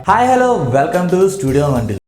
Hi hello welcome to studio Mandil.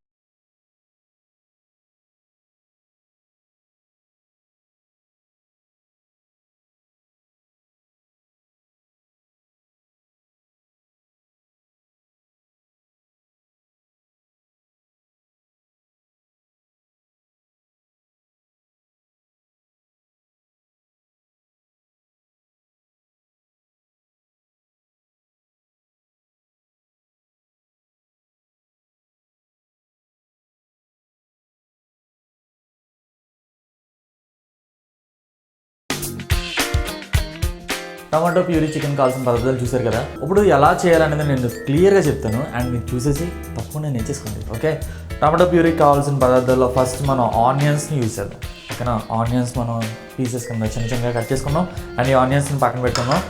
Tomato puree chicken కావాల్సిన పదార్థాలు చూసారు కదా. ఇప్పుడు ఎలా చేయాలనేది నేను క్లియర్గా చెప్తాను అండ్ మీరు చూసేసి తప్పకుండా నేను చేసుకోండి. ఓకే, టమాటో ప్యూరీ కావాల్సిన పదార్థాల్లో ఫస్ట్ మనం ఆనియన్స్ని యూజ్ చేద్దాం. ఓకేనా, ఆనియన్స్ మనం పీసెస్ కింద చిన్న చిన్నగా కట్ చేసుకుందాం అండ్ ఈ ఆనియన్స్ని పక్కన పెట్టుకుందాం.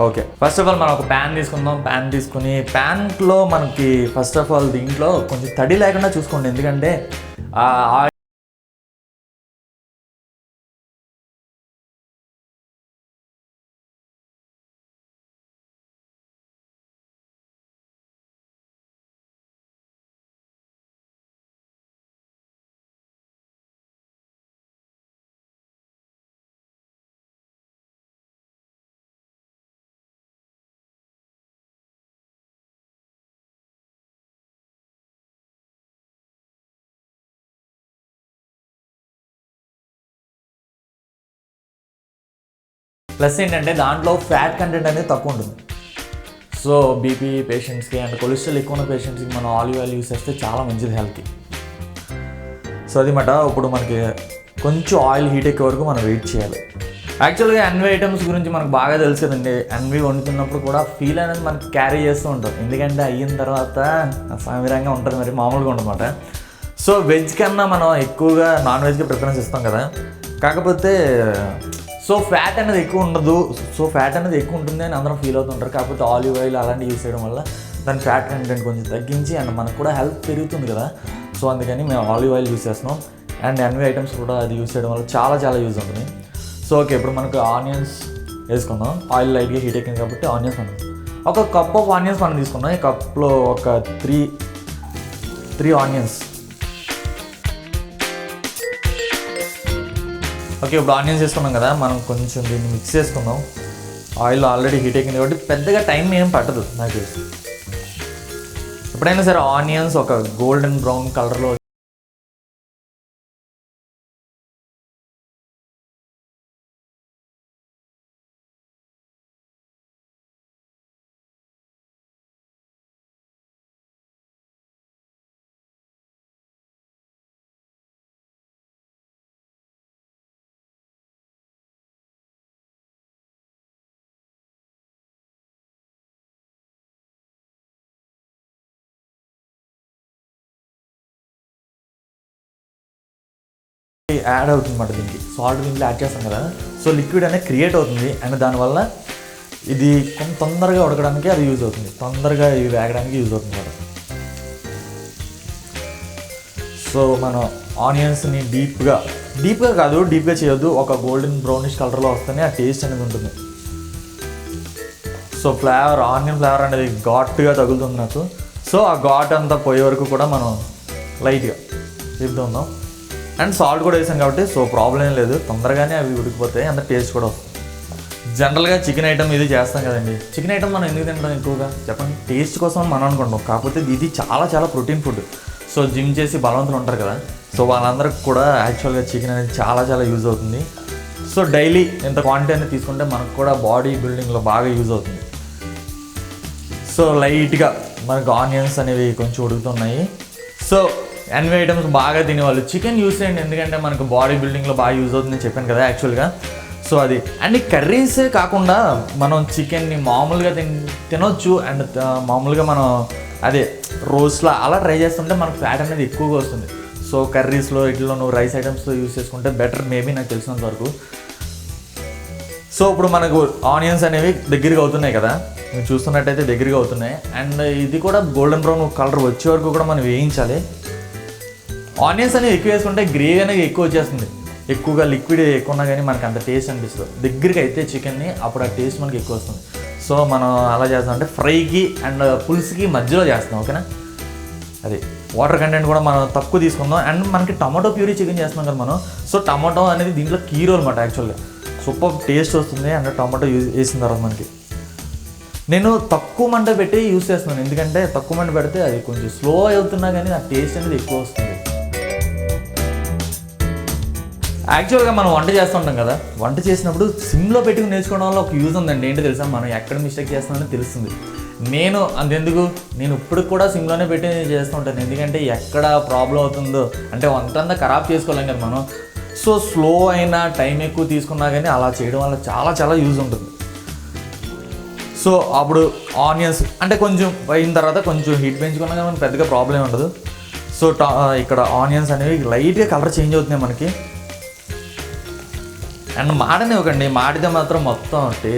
ఓకే, ఫస్ట్ ఆఫ్ ఆల్ మనం ఒక ప్యాన్ తీసుకుందాం. ప్యాన్ తీసుకుని ప్యాన్లో మనకి ఫస్ట్ ఆఫ్ ఆల్ దీంట్లో కొంచెం తడి లేకుండా చూసుకోండి, ఎందుకంటే ప్లస్ ఏంటంటే దాంట్లో ఫ్యాట్ కంటెంట్ అనేది తక్కువ ఉంటుంది. సో బీపీ పేషెంట్స్కి అండ్ కొలెస్ట్రాల్ ఎక్కువ ఉన్న పేషెంట్స్కి మనం ఆలివ్ ఆయిల్ యూస్ చేస్తే చాలా మంచిది హెల్త్కి. సో అది మాట. ఇప్పుడు మనకి కొంచెం ఆయిల్ హీట్ ఎక్కే వరకు మనం వెయిట్ చేయాలి. యాక్చువల్గా ఎన్వి ఐటమ్స్ గురించి మనకు బాగా తెలుసు కదండి. ఎన్వి వండుతున్నప్పుడు కూడా ఫీల్ అనేది మనకి క్యారీ చేస్తూ ఉంటాం, ఎందుకంటే అయిన తర్వాత సమీరంగా ఉంటుంది, మరి మామూలుగా ఉండమాట. సో వెజ్ కన్నా మనం ఎక్కువగా నాన్ వెజ్కి ప్రిఫరెన్స్ ఇస్తాం కదా. కాకపోతే సో ఫ్యాట్ అనేది ఎక్కువ ఉండదు, సో ఫ్యాట్ అనేది ఎక్కువ ఉంటుంది అని అందరం ఫీల్ అవుతుంటారు. కాకపోతే ఆలివ్ ఆయిల్ అలాంటివి యూస్ చేయడం వల్ల దాని ఫ్యాట్ కంటెంట్ కొంచెం తగ్గించి అండ్ మనకు కూడా హెల్త్ పెరుగుతుంది కదా. సో అందుకని మేము ఆలివ్ ఆయిల్ యూస్ చేస్తున్నాం అండ్ ఎన్వి ఐటమ్స్ కూడా అది యూస్ చేయడం వల్ల చాలా యూజ్ ఉంటుంది. సో ఓకే, ఇప్పుడు మనకు ఆనియన్స్ వేసుకుందాం. ఆయిల్ లైట్గా హీట్ ఎక్కింది కాబట్టి ఆనియన్స్ మనం ఒక కప్ ఆఫ్ ఆనియన్స్ మనం తీసుకున్నాం. ఈ కప్లో ఒక త్రీ ఆనియన్స్. ఓకే, ఇప్పుడు ఆనియన్స్ వేసుకున్నాం కదా, మనం కొంచెం దీన్ని మిక్స్ చేసుకుందాం. ఆయిల్ ఆల్రెడీ హీట్ ఎక్కింది కాబట్టి పెద్దగా టైం ఏం పట్టదు నాకు తెలిసి. ఎప్పుడైనా సరే ఆనియన్స్ ఒక గోల్డెన్ బ్రౌన్ కలర్లో యాడ్ అవుతుంది అన్నమాట. దీనికి సాల్ట్ దీంట్లో యాడ్ చేస్తాం కదా, సో లిక్విడ్ అనేది క్రియేట్ అవుతుంది అండ్ దానివల్ల ఇది కొంత తొందరగా ఉడకడానికి అది యూజ్ అవుతుంది, తొందరగా ఇవి వేగడానికి యూజ్ అవుతుంది కదా. సో మనం ఆనియన్స్ని డీప్గా కాదు, డీప్గా చేయొద్దు, ఒక గోల్డెన్ బ్రౌనిష్ కలర్లో వస్తేనే ఆ టేస్ట్ అనేది ఉంటుంది. సో ఆనియన్ ఫ్లేవర్ అనేది ఘాటుగా తగులుతుంది నాకు. సో ఆ ఘాట్ అంతా పోయే వరకు కూడా మనం లైట్గా తిప్పుతుందాం. అండ్ సాల్ట్ కూడా వేసాం కాబట్టి సో ప్రాబ్లం ఏం లేదు, తొందరగానే అవి ఉడికిపోతాయి, అంత టేస్ట్ కూడా వస్తుంది. జనరల్గా చికెన్ ఐటమ్ ఇది చేస్తాం కదండి. చికెన్ ఐటమ్ మనం ఎందుకు తింటాం ఎక్కువగా చెప్పండి? టేస్ట్ కోసం మనం అనుకుంటాం. కాకపోతే ఇది చాలా ప్రోటీన్ ఫుడ్. సో జిమ్ చేసి బలవంతులు ఉంటారు కదా, సో వాళ్ళందరికీ కూడా యాక్చువల్గా చికెన్ అనేది చాలా యూజ్ అవుతుంది. సో డైలీ ఇంత క్వాంటిటీ అనేది తీసుకుంటే మనకు కూడా బాడీ బిల్డింగ్లో బాగా యూజ్ అవుతుంది. సో లైట్గా మనకు ఆనియన్స్ అనేవి కొంచెం ఉడుకుతున్నాయి. సో ఎన్వి ఐటమ్స్ బాగా తినేవాళ్ళు చికెన్ యూస్ చేయండి, ఎందుకంటే మనకు బాడీ బిల్డింగ్లో బాగా యూజ్ అవుతుందని చెప్పాను కదా యాక్చువల్గా. సో అది అండ్ ఈ కర్రీసే కాకుండా మనం చికెన్ని మామూలుగా తినొచ్చు అండ్ మామూలుగా మనం అదే రోస్ట్లా అలా ట్రై చేస్తుంటే మనకు ఫ్యాట్ అనేది ఎక్కువగా వస్తుంది. సో కర్రీస్లో ఇట్లా నువ్వు రైస్ ఐటమ్స్లో యూస్ చేసుకుంటే బెటర్ మేబీ నాకు తెలిసినంత వరకు. సో ఇప్పుడు మనకు ఆనియన్స్ అనేవి దగ్గరగా అవుతున్నాయి కదా, మీరు చూస్తున్నట్టయితే దగ్గరగా అవుతున్నాయి అండ్ ఇది కూడా గోల్డెన్ బ్రౌన్ కలర్ వచ్చే వరకు కూడా మనం వేయించాలి. ఆనియన్స్ అనేవి ఎక్కువ వేసుకుంటే గ్రేవీ అనేది ఎక్కువ వచ్చేస్తుంది, ఎక్కువగా లిక్విడ్ ఎక్కువ ఉన్నా కానీ మనకు అంత టేస్ట్ అనిపిస్తుంది. దగ్గరికి అయితే చికెన్ని అప్పుడు ఆ టేస్ట్ మనకి ఎక్కువ వస్తుంది. సో మనం అలా చేస్తాం అంటే ఫ్రైకి అండ్ పులుసుకి మధ్యలో చేస్తాం. ఓకేనా, అది వాటర్ కంటెంట్ కూడా మనం తక్కువ తీసుకుందాం. అండ్ మనకి టమాటో ప్యూరీ చికెన్ చేస్తున్నాం కదా మనం. సో టమాటో అనేది దీంట్లో కీ రోల్ అనమాట యాక్చువల్గా. సూపర్ టేస్ట్ వస్తుంది అండ్ టమాటో వేసిన తర్వాత మనకి. నేను తక్కువ మంట పెట్టి యూస్ చేస్తున్నాను, ఎందుకంటే తక్కువ మంట పెడితే అది కొంచెం స్లో అవుతున్నా కానీ ఆ టేస్ట్ అనేది ఎక్కువ వస్తుంది. యాక్చువల్గా మనం వంట చేస్తుంటాం కదా, వంట చేసినప్పుడు సిమ్లో పెట్టుకుని నేర్చుకోవడం వల్ల ఒక యూజ్ ఉందండి. ఏంటో తెలుసా, మనం ఎక్కడ మిస్టేక్ చేస్తున్నామని తెలుస్తుంది. నేను ఇప్పుడు కూడా సిమ్లోనే పెట్టి చేస్తుంటాను, ఎందుకంటే ఎక్కడ ప్రాబ్లం అవుతుందో, అంటే వంటంతా ఖరాబ్ చేసుకోలేం కదా మనం. సో స్లో అయినా టైం ఎక్కువ తీసుకున్నా కానీ అలా చేయడం వల్ల చాలా చాలా యూజ్ ఉంటుంది. సో అప్పుడు ఆనియన్స్ అంటే కొంచెం అయిన తర్వాత కొంచెం హీట్ పెంచుకున్నా కానీ మనకు పెద్దగా ప్రాబ్లం ఉండదు. సో ఇక్కడ ఆనియన్స్ అనేవి లైట్గా కలర్ చేంజ్ అవుతున్నాయి మనకి. అండ్ మాడనివ్వకండి, మాడితే మాత్రం మొత్తం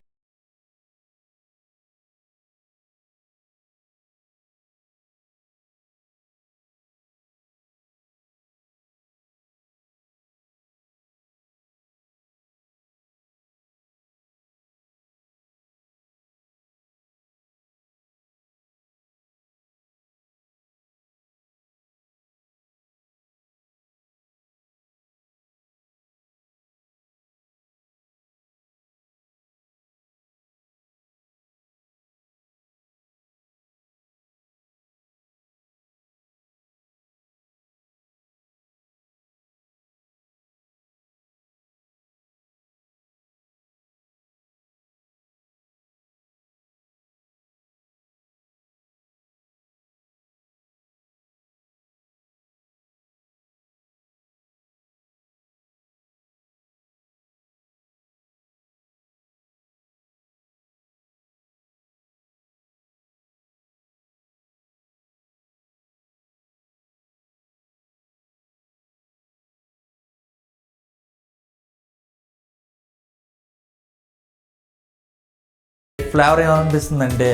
ఫ్లేవర్ ఏమనిపిస్తుందంటే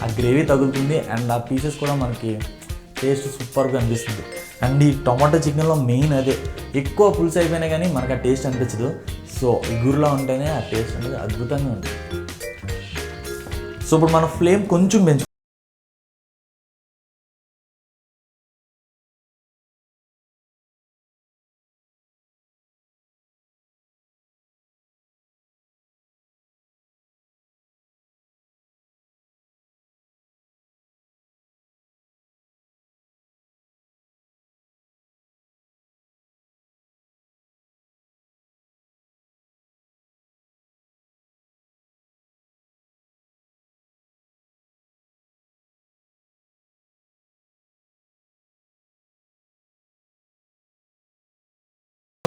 ఆ గ్రేవీ తగులుతుంది అండ్ ఆ పీసెస్ కూడా మనకి టేస్ట్ సూపర్గా అనిపిస్తుంది. అండ్ ఈ టొమాటో చికెన్లో మెయిన్ అదే, ఎక్కువ పులుసు అయిపోయినా కానీ మనకు ఆ టేస్ట్ అనిపించదు. సో ఇగురులో ఉంటేనే ఆ టేస్ట్ అనేది అద్భుతంగా ఉంటుంది. సో ఇప్పుడు మనం ఫ్లేమ్ కొంచెం పెంచు.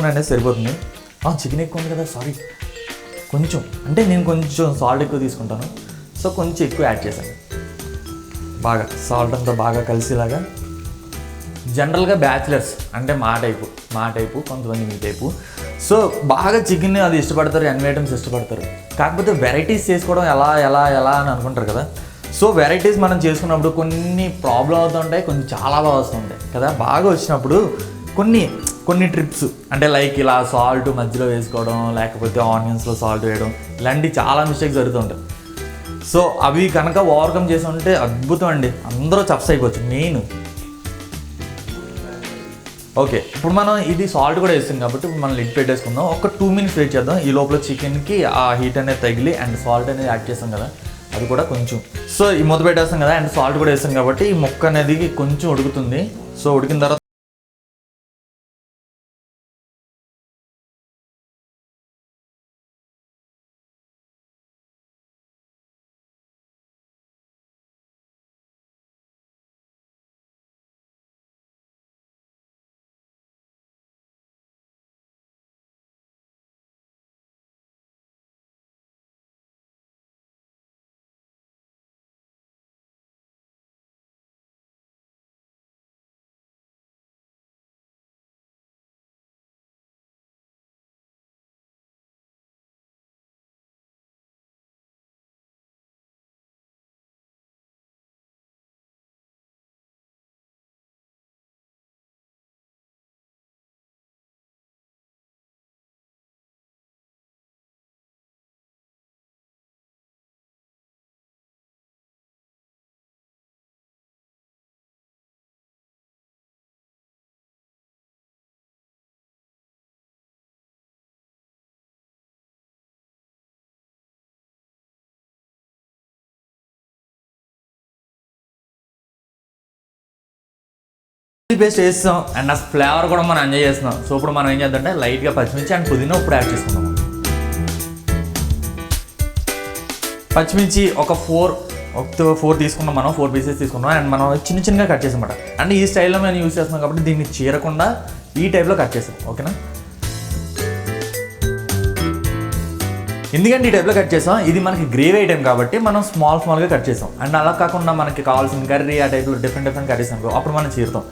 అనేది సరిపోతుంది. చికెన్ ఎక్కువ ఉంది కదా, సారీ, కొంచెం అంటే నేను కొంచెం సాల్ట్ ఎక్కువ తీసుకుంటాను. సో కొంచెం ఎక్కువ యాడ్ చేశాను. బాగా సాల్ట్ అంతా బాగా కలిసేలాగా. జనరల్గా బ్యాచిలర్స్ అంటే మా టైపు కొంతమంది మీ టైపు. సో బాగా చికెన్ అది ఇష్టపడతారు, అన్ని ఐటమ్స్ ఇష్టపడతారు. కాకపోతే వెరైటీస్ చేసుకోవడం ఎలా ఎలా ఎలా అని అనుకుంటారు కదా. సో వెరైటీస్ మనం చేసుకున్నప్పుడు కొన్ని ప్రాబ్లం అవుతుంటాయి, కొన్ని చాలా బాగా వస్తుంటాయి కదా. బాగా వచ్చినప్పుడు కొన్ని ట్రిప్స్ అంటే లైక్ ఇలా సాల్ట్ మధ్యలో వేసుకోవడం, లేకపోతే ఆనియన్స్లో సాల్ట్ వేయడం, ఇలాంటి చాలా మిస్టేక్స్ జరుగుతుంటాయి. సో అవి కనుక ఓవర్కమ్ చేసి ఉంటే అద్భుతం అండి, అందరూ చప్స్ అయిపోవచ్చు మెయిన్. ఓకే, ఇప్పుడు మనం ఇది సాల్ట్ కూడా వేస్తాం కాబట్టి ఇప్పుడు మనం లిడ్ పెట్టేసుకుందాం. ఒక 2 minutes వెయిట్ చేద్దాం. ఈ లోపల చికెన్కి ఆ హీట్ అనేది తగిలి అండ్ సాల్ట్ అనేది యాడ్ చేస్తాం కదా, అది కూడా కొంచెం. సో ఈ మూత పెట్టేస్తాం కదా అండ్ సాల్ట్ కూడా వేస్తాం కాబట్టి ఈ ముక్క అనేది కొంచెం ఉడుకుతుంది. సో ఉడికిన తర్వాత పేస్ట్ వేస్తాం అండ్ ఆ ఫ్లేవర్ కూడా మనం ఎంజాయ్ చేస్తున్నాం. సో ఇప్పుడు మనం ఏం చేద్దాం అంటే లైట్గా పచ్చిమిర్చి అండ్ పుదీనా ఇప్పుడు యాడ్ చేసుకుందాం. పచ్చిమిర్చి ఒక 4 తీసుకున్నాం, మనం 4 పీసెస్ తీసుకున్నాం అండ్ మనం చిన్న చిన్నగా కట్ చేసామన్నమాట. అండ్ ఈ స్టైల్లో మేము యూస్ చేస్తున్నాం కాబట్టి దీన్ని చీరకుండా ఈ టైప్లో కట్ చేసాం. ఓకేనా, ఎందుకంటే ఈ టైప్లో కట్ చేసాం, ఇది మనకి గ్రేవీ ఐటెం కాబట్టి మనం స్మాల్గా కట్ చేసాం. అండ్ అలా కాకుండా మనకి కావాల్సిన కర్రీ ఆ టైప్లో డిఫరెంట్ కట్ చేసాం అప్పుడు మనం చీరుతాం.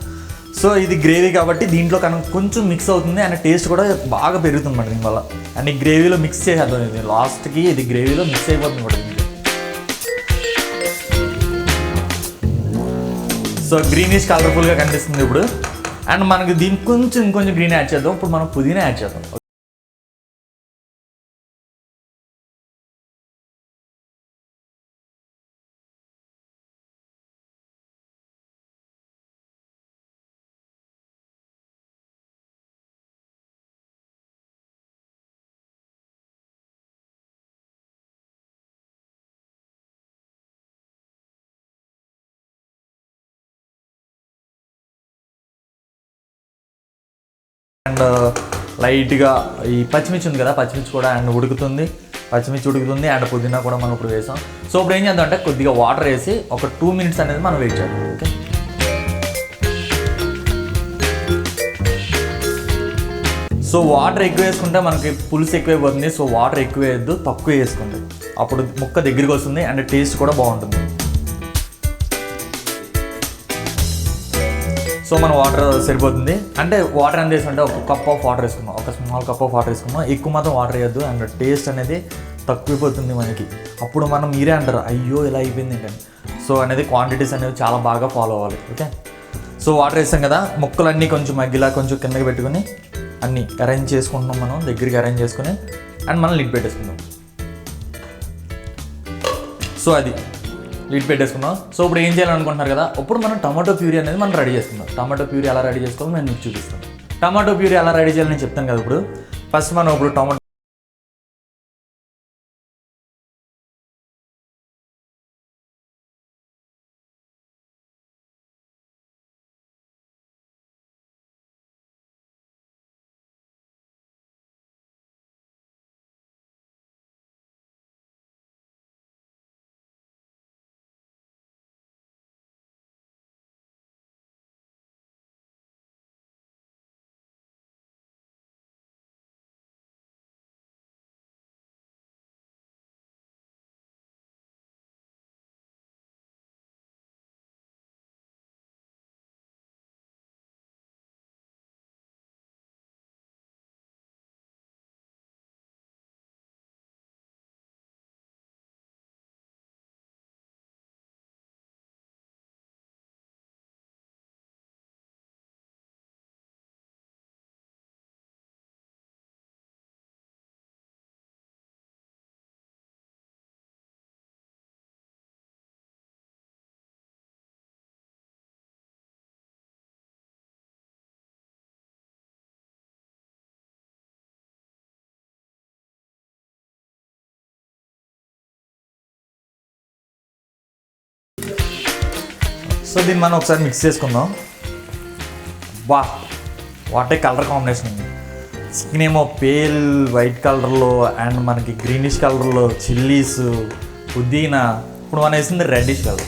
సో ఇది గ్రేవీ కాబట్టి దీంట్లో కొంచెం మిక్స్ అవుతుంది అండ్ టేస్ట్ కూడా బాగా పెరుగుతుంది అన్నమాట దీనివల్ల. అండ్ ఈ గ్రేవీలో మిక్స్ చేసేద్దాం, ఇది లాస్ట్కి ఇది గ్రేవీలో మిక్స్ అయిపోతుంది కూడా. సో గ్రీనిష్ కలర్ఫుల్గా కనిపిస్తుంది ఇప్పుడు. అండ్ మనకి దీనికి ఇంకొంచెం గ్రీన్ యాడ్ చేద్దాం. ఇప్పుడు మనం పుదీనా యాడ్ చేద్దాం. అండ్ లైట్గా ఈ పచ్చిమిర్చి ఉంది కదా, పచ్చిమిర్చి కూడా అండ్ ఉడుకుతుంది, పచ్చిమిర్చి ఉడుకుతుంది అండ్ పుదీనా కూడా మనం ఇప్పుడు వేసాం. సో ఇప్పుడు ఏం చేద్దాం అంటే కొద్దిగా వాటర్ వేసి ఒక 2 minutes అనేది మనం వెయిట్ చేద్దాం. ఓకే, సో వాటర్ ఎక్కువ వేసుకుంటే మనకి పులుసు ఎక్కువైపోతుంది. సో వాటర్ ఎక్కువ వేయద్దు, తక్కువ వేసుకోండి, అప్పుడు ముక్క దగ్గరికి వస్తుంది అండ్ టేస్ట్ కూడా బాగుంటుంది. సో మన వాటర్ సరిపోతుంది. అంటే వాటర్ ఎంత వేసుకుంటే ఒక కప్ ఆఫ్ వాటర్ వేసుకున్నాం, ఒక స్మాల్ కప్ ఆఫ్ వాటర్ వేసుకున్నాం. ఎక్కువ మాత్రం వాటర్ వేయద్దు అండ్ టేస్ట్ అనేది తక్కువైపోతుంది మనకి. అప్పుడు మనం మీరే అంటారు అయ్యో ఇలా అయిపోయింది కానీ. సో అనేది క్వాంటిటీస్ అనేవి చాలా బాగా ఫాలో అవ్వాలి. ఓకే, సో వాటర్ వేసాం కదా, ముక్కలన్నీ కొంచెం మగ్గిలా కొంచెం కిందకి పెట్టుకుని అన్నీ అరేంజ్ చేసుకుంటున్నాం, మనం దగ్గరికి అరేంజ్ చేసుకుని అండ్ మనం లిడ్ పెట్టేసుకుందాం. సో అది లిడ్ పెట్టేసుకున్నాం. సో ఇప్పుడు ఏం చేయాలనుకుంటున్నారు కదా, ఇప్పుడు మనం టమాటో ప్యూరీ అనేది మనం రెడీ చేసుకుందాం. టమాటో ప్యూరీ ఎలా రెడీ చేసుకోవాలో నేను మీకు చూపిస్తాను. టమాటో ప్యూరీ ఎలా రెడీ చేయాలని నేను చెప్తాను కదా. ఇప్పుడు ఫస్ట్ మనం ఇప్పుడు టమాటో సో దీన్ని మనం ఒకసారి మిక్స్ చేసుకుందాం. వాట్ ఏ కలర్ కాంబినేషన్ ఉంది. చికెన్ ఏమో పేల్ వైట్ కలర్లో అండ్ మనకి గ్రీనిష్ కలర్లో చిల్లీస్, పుదీనా, ఇప్పుడు మనం వేసింది రెడ్డిష్ కలర్.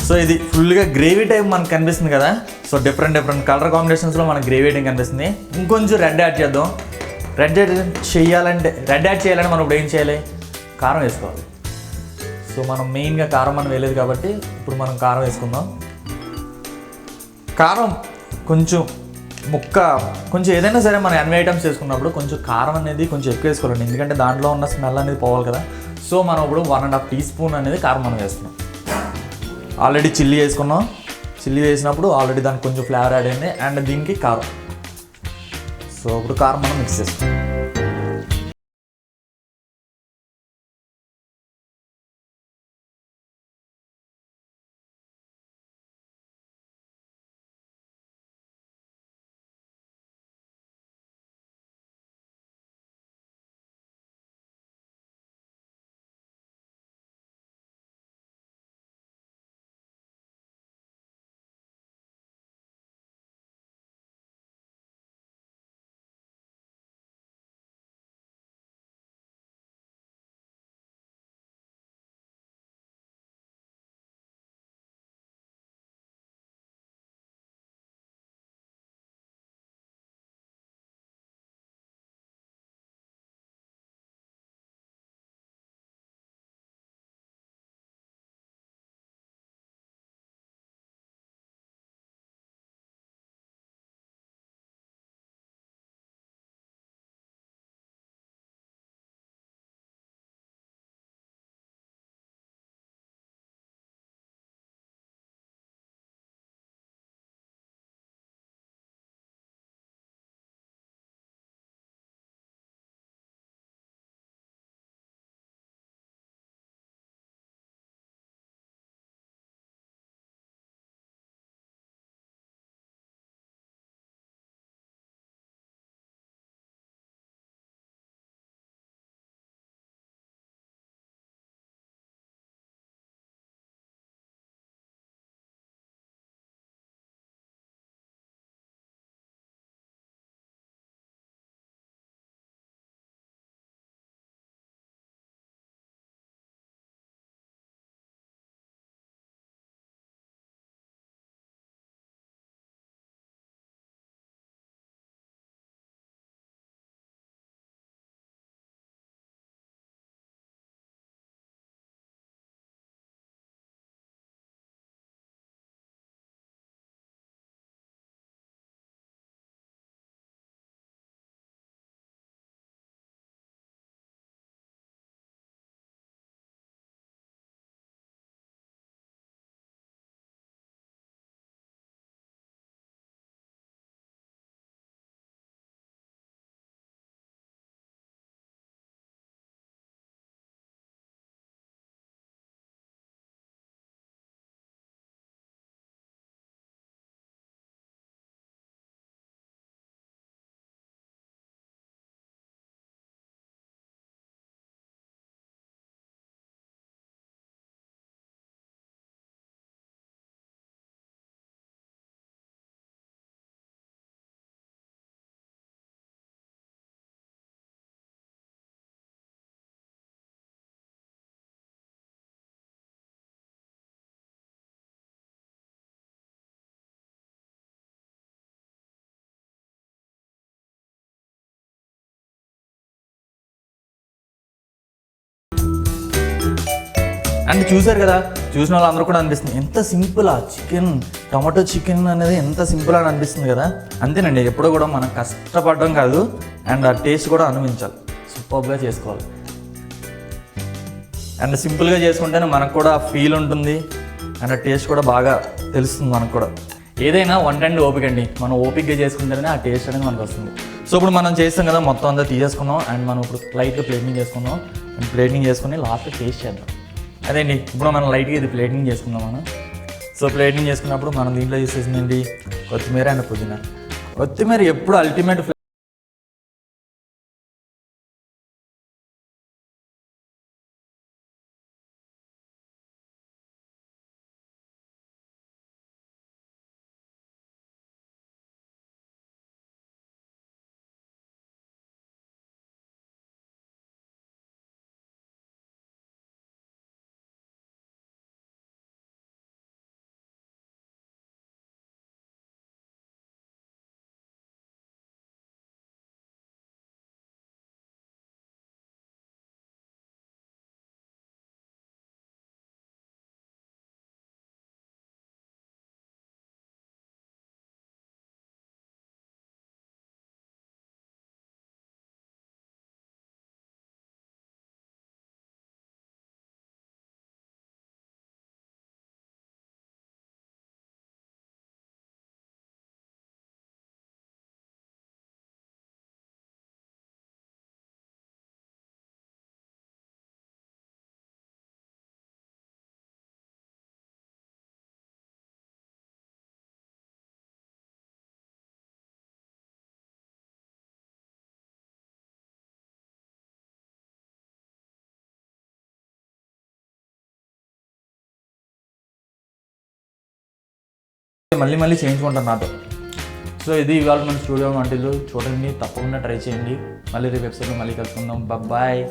సో ఇది ఫుల్గా గ్రేవీ టైప్ మనకు కనిపిస్తుంది కదా. సో డిఫరెంట్ కలర్ కాంబినేషన్స్లో మనకి గ్రేవీ టైప్ కనిపిస్తుంది. ఇంకొంచెం రెడ్ యాడ్ చేద్దాం. రెడ్ యాడ్ చేయాలంటే మనం ఇప్పుడు ఏం చేయాలి, కారం వేసుకోవాలి. సో మనం మెయిన్గా కారం మనం వేయలేదు కాబట్టి ఇప్పుడు మనం కారం వేసుకుందాం. కారం కొంచెం కొంచెం ఏదైనా సరే మనం అన్ని ఐటమ్స్ చేసుకున్నప్పుడు కొంచెం కారం అనేది కొంచెం ఎక్కువ వేసుకోవాలండి, ఎందుకంటే దాంట్లో ఉన్న స్మెల్ అనేది పోవాలి కదా. సో మనం ఇప్పుడు 1.5 teaspoon అనేది కారం మనం వేస్తున్నాం. ఆల్రెడీ చిల్లీ వేసుకున్నాం, చిల్లీ వేసినప్పుడు ఆల్రెడీ దానికి కొంచెం ఫ్లేవర్ యాడ్ అయింది అండ్ దీనికి కారం. సో ఇప్పుడు కారం మనం మిక్స్ చేస్తాం. అండ్ చూసారు కదా, చూసిన వాళ్ళందరూ కూడా అనిపిస్తుంది ఎంత సింపుల్ చికెన్, టమాటో చికెన్ అనేది ఎంత సింపుల్ అని అనిపిస్తుంది కదా. అంతేనండి, ఎప్పుడూ కూడా మనం కష్టపడడం కాదు అండ్ ఆ టేస్ట్ కూడా అనుభవించాలి, సూపర్గా చేసుకోవాలి. అండ్ సింపుల్గా చేసుకుంటేనే మనకు కూడా ఫీల్ ఉంటుంది అండ్ టేస్ట్ కూడా బాగా తెలుస్తుంది మనకు కూడా. ఏదైనా వంట అండి ఓపిక అండి, మనం ఓపికగా చేసుకుంటేనే ఆ టేస్ట్ అనేది మనకు వస్తుంది. సో ఇప్పుడు మనం చేస్తాం కదా, మొత్తం అంతా తీసేసుకున్నాం అండ్ మనం ఇప్పుడు లైట్గా ప్లేటింగ్ చేసుకున్నాం అండ్ ప్లేటింగ్ చేసుకుని లాస్ట్లో టేస్ట్ చేద్దాం. అదేండి ఇప్పుడు మనం లైట్గా ఇది ప్లేటింగ్ చేసుకుందాం మనం. సో ప్లేటింగ్ చేసుకున్నప్పుడు మనం దీంట్లో చేసేసిందండి కొత్తిమీర అండ్ పుదీనా. కొత్తిమీర ఎప్పుడు అల్టిమేట్ మళ్ళీ చేయించుకుంటాను నాతో. సో ఇది ఇవాళ మన స్టూడియో వంటలు చూడండి, తప్పకుండా ట్రై చేయండి. మళ్ళీ రేపు ఎపిసోడ్లో మళ్ళీ కలుసుకుందాం. బాయ్.